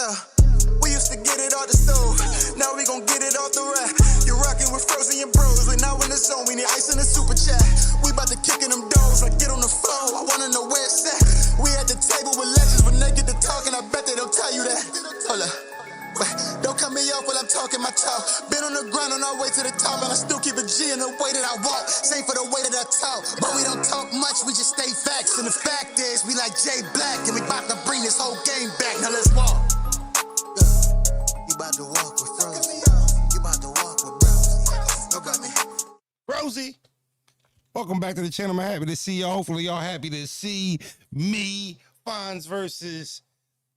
Yeah, we used to get it off the stove. Now we gon' get it off the rack. You're rocking with Frozen and bros. We're now in the zone. We need ice in the super chat. We bout to kick in them doors. Like get on the phone. I wanna know where it's at. We at the table with legends. When they get to talking, I bet they don't tell you that. Hold up. Wait, don't cut me off while I'm talking my talk. Been on the grind on our way to the top, and I still keep a G in the way that I walk. Same for the way that I talk, but we don't talk much, we just stay facts. And the fact is, we like Jay Black, and we bout to bring this whole game back. Now let's walk. You bout to walk with Frozen. You bout to walk with Bros. Look at me. Rosie, welcome back to the channel. I'm happy to see y'all. Hopefully y'all happy to see me. Fonz versus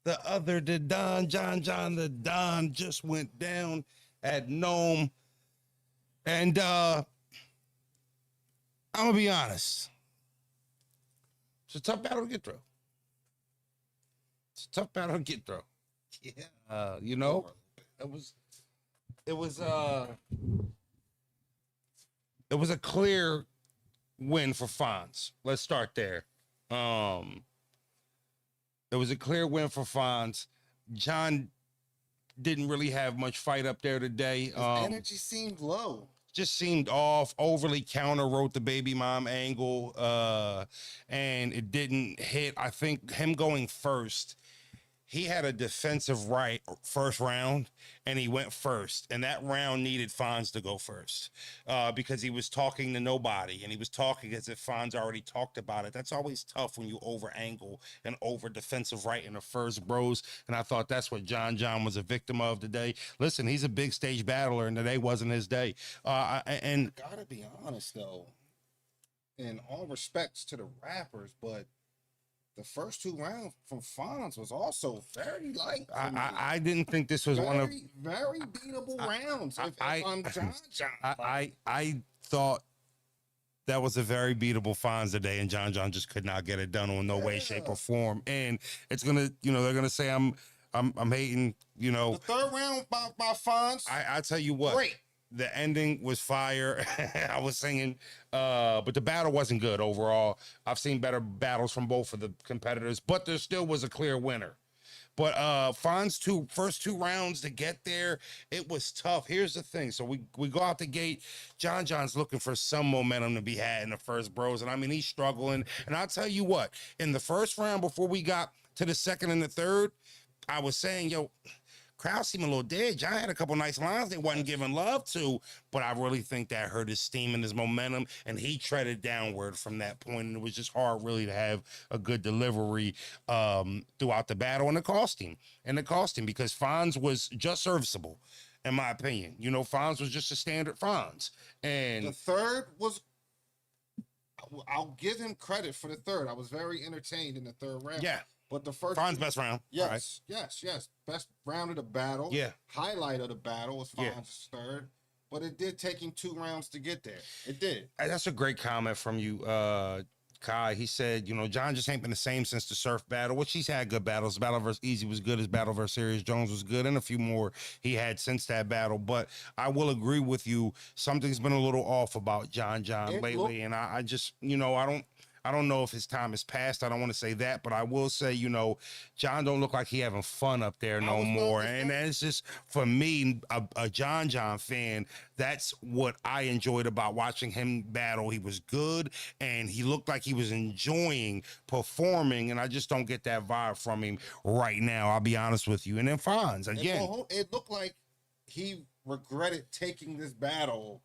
the other, the Don, John the Don just went down at NOME. And I'm gonna be honest. It's a tough battle to get through. It's a tough battle to get through. Yeah. You know, it was a clear win for Fonz. Let's start there. It was a clear win for Fonz. John didn't really have much fight up there today. His energy seemed low. Just seemed off, overly counter wrote the baby mom angle, and it didn't hit. I think him going first, he had a defensive right first round, and he went first. And that round needed Fonz to go first because he was talking to nobody, and he was talking as if Fonz already talked about it. That's always tough when you over-angle and over-defensive right in the first bros, and I thought that's what John was a victim of today. Listen, he's a big stage battler, and today wasn't his day. And I gotta be honest, though, in all respects to the rappers, but the first two rounds from Fonz was also very light. I didn't think this was one of very beatable rounds. I thought that was a very beatable Fonz today, and John just could not get it done in no way, shape, or form. And it's gonna, you know, they're gonna say I'm hating. You know, the third round by Fonz. I tell you what, great. The ending was fire. I was singing, but the battle wasn't good overall. I've seen better battles from both of the competitors, but there still was a clear winner. But Fonz first two rounds to get there, it was tough. Here's the thing. So we go out the gate. John's looking for some momentum to be had in the first bros. And I mean, he's struggling. And I'll tell you what, in the first round, before we got to the second and the third, I was saying, yo, crowd seemed a little dead. John had a couple nice lines they wasn't giving love to, but I really think that hurt his steam and his momentum, and he treaded downward from that point, and it was just hard really to have a good delivery throughout the battle, and it cost him because Fonz was just serviceable, in my opinion. You know, Fonz was just a standard Fonz. And the third was, I'll give him credit for the third. I was very entertained in the third round. Yeah. But the first Fonz's best round. Yes, right. yes. Best round of the battle. Yeah. Highlight of the battle was Fonz's third. But it did take him 2 rounds to get there. It did. That's a great comment from you, Kai. He said, you know, John just ain't been the same since the surf battle, which he's had good battles. Battle versus Easy was good. His battle versus Serious Jones was good, and a few more he had since that battle. But I will agree with you. Something's been a little off about John lately, and I just, you know, I don't know if his time has passed. I don't want to say that, but I will say, you know, John don't look like he having fun up there no more. And that's just, for me, a John fan, that's what I enjoyed about watching him battle. He was good, and he looked like he was enjoying performing, and I just don't get that vibe from him right now. I'll be honest with you. And then Fonz, again. It looked like he regretted taking this battle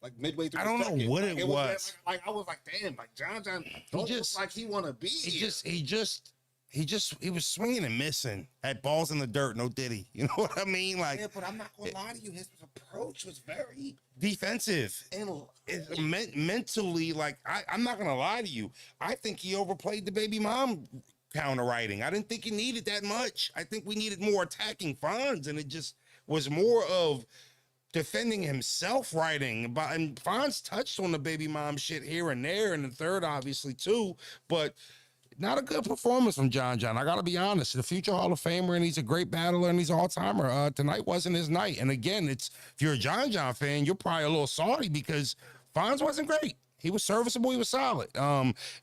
like midway through. I don't know what it was. Like I was like, damn, like John don't look like he want to be here. He was swinging and missing at balls in the dirt. No diddy. You know what I mean? Like, yeah, but I'm not gonna lie to you. His approach was very defensive and mentally. Like, I'm not gonna lie to you. I think he overplayed the baby mom counter writing. I didn't think he needed that much. I think we needed more attacking Fonz, and it just was more of defending himself writing. And Fonz touched on the baby mom shit here and there, and the third obviously too, but not a good performance from John. I gotta be honest. The future Hall of Famer, and he's a great battler, and he's all-timer. Tonight wasn't his night. And again, if you're a John fan, you're probably a little salty because Fonz wasn't great. He was serviceable. He was solid.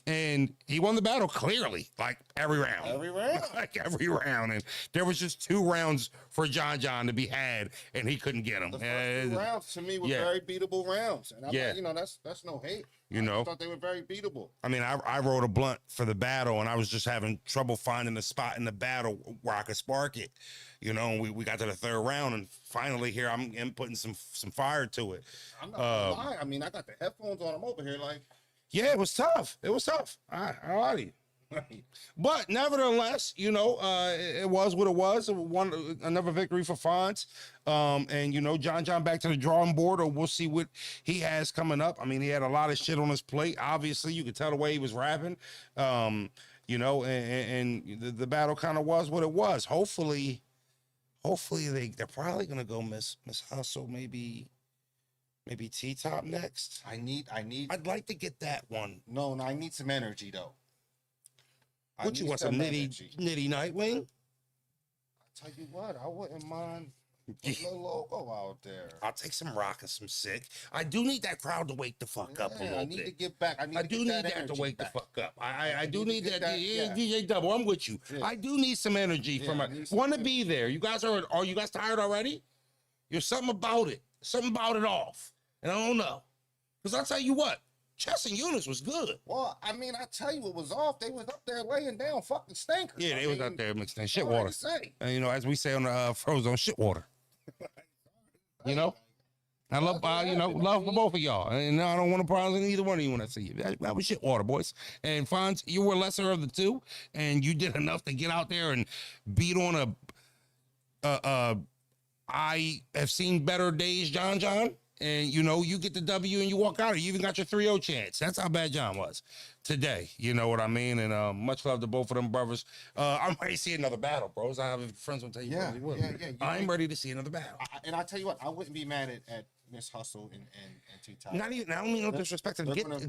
And he won the battle clearly, like every round. Every round. Like every round. And there was just 2 rounds for John to be had, and he couldn't get them. The first 2 rounds to me were very beatable rounds. And I'm like, you know, that's no hate. You know, I thought they were very beatable. I mean, I wrote a blunt for the battle, and I was just having trouble finding a spot in the battle where I could spark it. You know, and we got to the 3rd round, and finally here I'm inputting some fire to it. I'm not gonna lie. I mean, I got the headphones on. I'm over here like, yeah, it was tough. It was tough. I lied to you. But nevertheless, you know, it was what it was. Another victory for Fonz. And, you know, John back to the drawing board, or we'll see what he has coming up. I mean, he had a lot of shit on his plate. Obviously, you could tell the way he was rapping. You know, and the battle kind of was what it was. Hopefully they're probably going to go Miss Hustle, maybe T-Top next. I'd like to get that one. No, I need some energy, though. What you want, some nitty Nightwing? I tell you what, I wouldn't mind a little logo out there. I'll take some rock and some sick. I do need that crowd to wake the fuck up a little bit. I need to get back. I do need that to wake the fuck up. I do need that. Yeah. DJ Double, I'm with you. Yeah. I do need some energy from it. Want to be there. You guys are you guys tired already? There's something about it. Something about it off. And I don't know. Because I'll tell you what. Chess and Eunice was good. Well, I mean, I tell you what was off. They was up there laying down fucking stinkers. Yeah, they was up there mixing shit water. And, you know, as we say on the Frozen, shit water. You know? I love, love for both of y'all. And I don't want to problem either one of you when I see you. That was shit water, boys. And Fonz, you were lesser of the 2, and you did enough to get out there and beat on I have seen better days, John. And, you know, you get the W and you walk out. You even got your 3-0 chance. That's how bad John was today. You know what I mean? And much love to both of them brothers. I'm ready to see another battle, bros. I have friends will tell you. Yeah. I'm ready to see another battle. And I tell you what, I wouldn't be mad at Miss Hustle and T-Top. Not even, I don't mean no disrespect.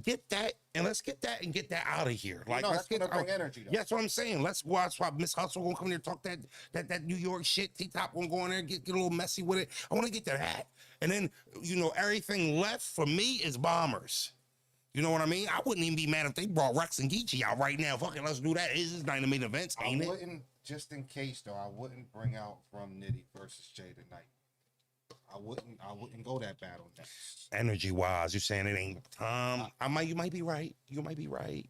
Get that, and let's get that and get that out of here. Like, no, that's gonna bring energy, though. Yeah, that's what I'm saying. Let's watch why Miss Hustle gonna come in here talk that New York shit. T-Top gonna go in there and get a little messy with it. I want to get to that. And then, you know, everything left for me is bombers. You know what I mean? I wouldn't even be mad if they brought Rex and Geechee out right now. Fucking let's do that. This is 9 main events, ain't it? Just in case, though, I wouldn't bring out From Nitty versus Jay tonight. I wouldn't go that battle next. Energy wise, you're saying it ain't time. You might be right. You might be right.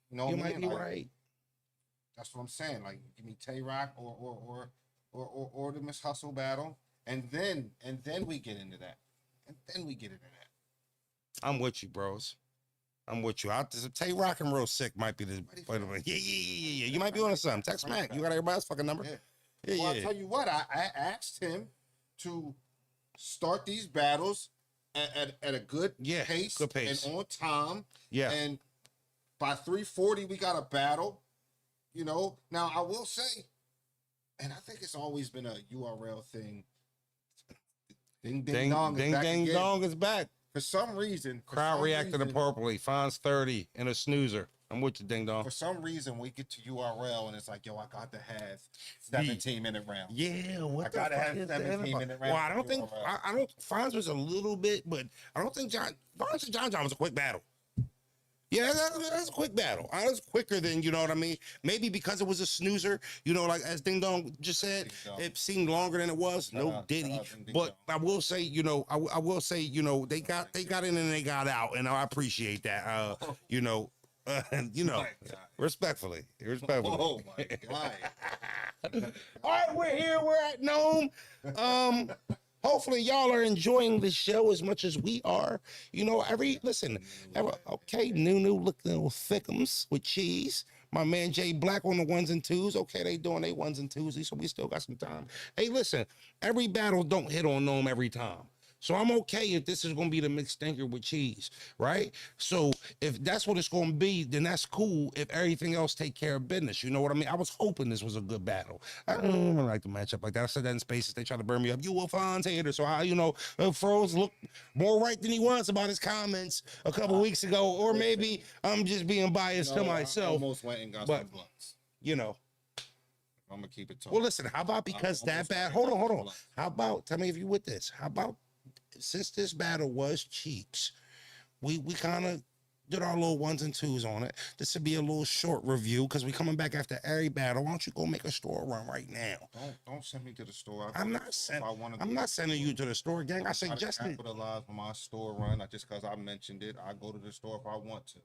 You know, you might be right. That's what I'm saying. Like, give me Tay-Rock or the Miss Hustle battle, and then we get into that. I'm with you, bros. I'm with you. Tay-Rock and Real Sick might be the. Yeah. You might be on to something. Text Mac. You got everybody's fucking number. Yeah. Well, I'll tell you what. I asked him to start these battles at a good pace and on time. Yeah. And by 3:40, we got a battle. You know. Now I will say, and I think it's always been a URL thing. Ding dong is back. For some reason, crowd reacted appropriately. Fonz 30 and a snoozer. I'm with you, ding dong. For some reason, we get to URL and it's like, yo, I got to have 17-minute rounds. Yeah, I gotta have 17-minute rounds. Well, I don't think Fonz was a little bit, but I don't think Fonz and John was a quick battle. Yeah, that's a quick battle. That's quicker than, you know what I mean? Maybe because it was a snoozer, you know, like as Ding Dong just said, it seemed longer than it was. No Diddy. But I will say, you know, I will say, you know, they got in and they got out, and I appreciate that. You know, respectfully. Oh my God. All right, we're here. We're at NOME. Hopefully y'all are enjoying the show as much as we are. You know, okay, new looking little thickums with cheese. My man Jay Black on the 1s and 2s. Okay, they doing their 1s and 2s, so we still got some time. Hey, listen, every battle don't hit on NOME every time. So I'm okay if this is going to be the mixed stinker with cheese, right? So if that's what it's going to be, then that's cool if everything else take care of business. You know what I mean? I was hoping this was a good battle. I don't like the matchup like that. I said that in Spaces. They try to burn me up. You a Fonz hater. So, Froze looked more right than he was about his comments a couple weeks ago. Or maybe I'm just being biased to myself. I almost went and got some blunts. You know. I'm going to keep it talking. Well, listen, how about because that bad? Hold on. How about, tell me if you with this. How about, since this battle was cheeks, we kind of did our little 1s and 2s on it. This would be a little short review because we coming back after every battle. Why don't you go make a store run right now? Don't send me to the store. I'm not sending you to the store, gang. I suggested capitalize on my store run. Just because I mentioned it, I go to the store if I want to,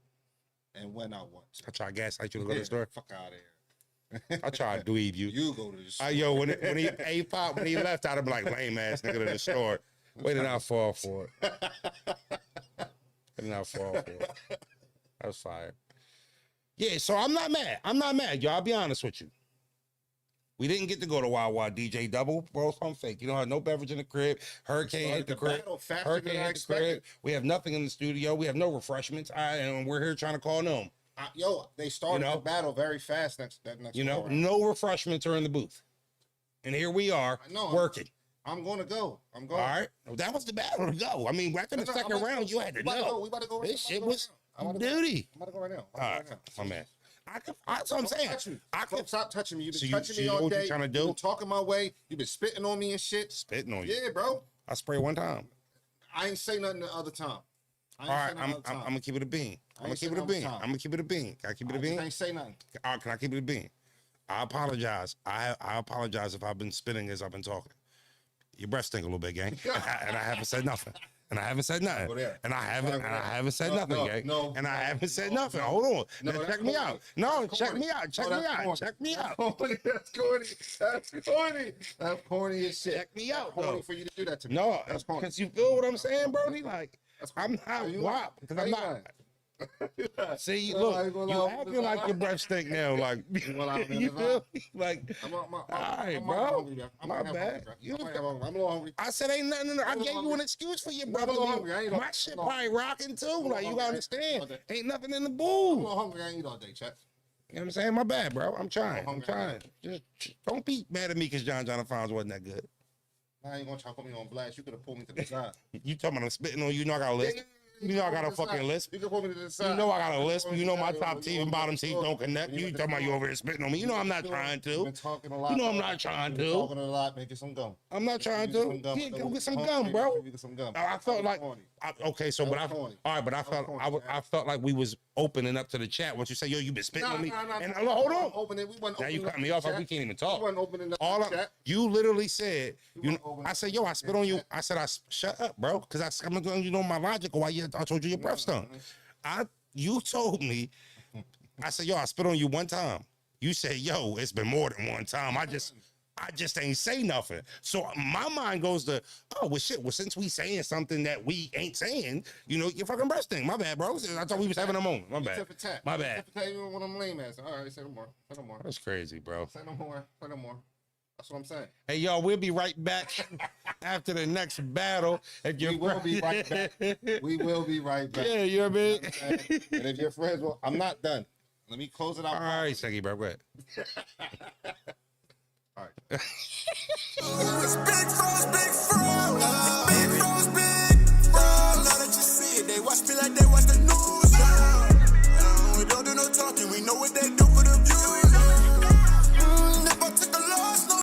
and when I want to. I try to gaslight you to go to the store. Fuck out of here. I try to dweeb you. You go to the store. Yo, when he left, I'd be like, lame ass nigga to the store. Wait till I fall for it. Wait till I fall for it. That was fire. Yeah, so I'm not mad. I'm not mad, y'all. I'll be honest with you. We didn't get to go to Wild Wild DJ Double. Bro, I'm fake. You know, I had no beverage in the crib. Hurricane hit the crib. Hurricane hit the crib. We have nothing in the studio. We have no refreshments. And we're here trying to call NOME. They started the battle very fast next no refreshments are in the booth. And here we are working. I'm going to go. I'm going. All right. Well, that was the battle to go. I mean, after the second round, you had to know. We about to go right now. This shit was duty. I'm about to go right now. All right, my man. That's what I'm saying. Stop touching me. You've been touching me all day. You've been talking my way. You've been spitting on me and shit. Spitting on you? Yeah, bro. I sprayed one time. I ain't say nothing the other time. All right, I'm gonna keep it a bean. I'm gonna keep it a bean. I'm gonna keep it a bean. Can I keep it a bean? I ain't say nothing. Can I keep it a bean? I apologize. I apologize if I've been spitting as I've been talking. Your breath stink a little bit, gang. And I haven't said nothing. And I haven't said nothing. And I haven't said nothing, gang. And I haven't said nothing. Hold on. Check me out. No, check me out. Check me out. Check me out. That's corny. That's corny. That's corny as shit. Check me out, though. For you to do that to me. No, because you feel what I'm saying, Brody? Like, I'm not wop because I'm not. See, look, you acting like your breath stink now. Like, you feel like, all right, bro. My bad. I'm a little hungry. I said ain't nothing. I gave you an excuse for your brother. My shit probably rocking too. Like, you gotta understand. Ain't nothing in the booth. I'm a little hungry. I ain't eat all day, chat. You know what I'm saying? My bad, bro. I'm trying. Just don't be mad at me because John Fonz wasn't that good. I ain't gonna try to put me on blast. You could have pulled me to the side. You talking about I'm spitting on you? You know I got a list. You know I got a fucking lisp. You can pull me to the side. You know I got a lisp. You know my top teeth and bottom teeth don't connect. You talking about you over here spitting on me. You know I'm not trying to. You've been talking a lot. You know I'm not trying to. Talking a lot, man. Get some gum. I'm not trying to. Yeah, go get some gum, bro. Get some gum. I felt like okay, so but I felt like we was opening up to the chat once you say, yo, you been spitting on me. And hold on. Now you cut me off. We can't even talk. You literally said, I said, yo, I spit on you. I said, shut up, bro, because I'm going to know my logic. Why I told you your breath stunk. You told me. I said, yo, I spit on you one time. You said, yo, it's been more than one time. I just ain't say nothing. So my mind goes to, oh, well, shit. Well, since we saying something that we ain't saying, your fucking breast thing. My bad, bro. I thought we was having a moment. My bad. My bad. What I'm lame as. All right, say no more. Say no more. That's crazy, bro. Say no more. Say no more. That's what I'm saying. Hey, y'all, we'll be right back after the next battle. We will be right back. We will be right back. Yeah, you know what I mean? And if your friends will, I'm not done. Let me close it out. All right, Seggy, bro. Go ahead. All right. It's big Froze, big Froze. Big Froze, big Froze. Now that you see it, they watch me like they watch the news. We don't do no talking, we know what they do.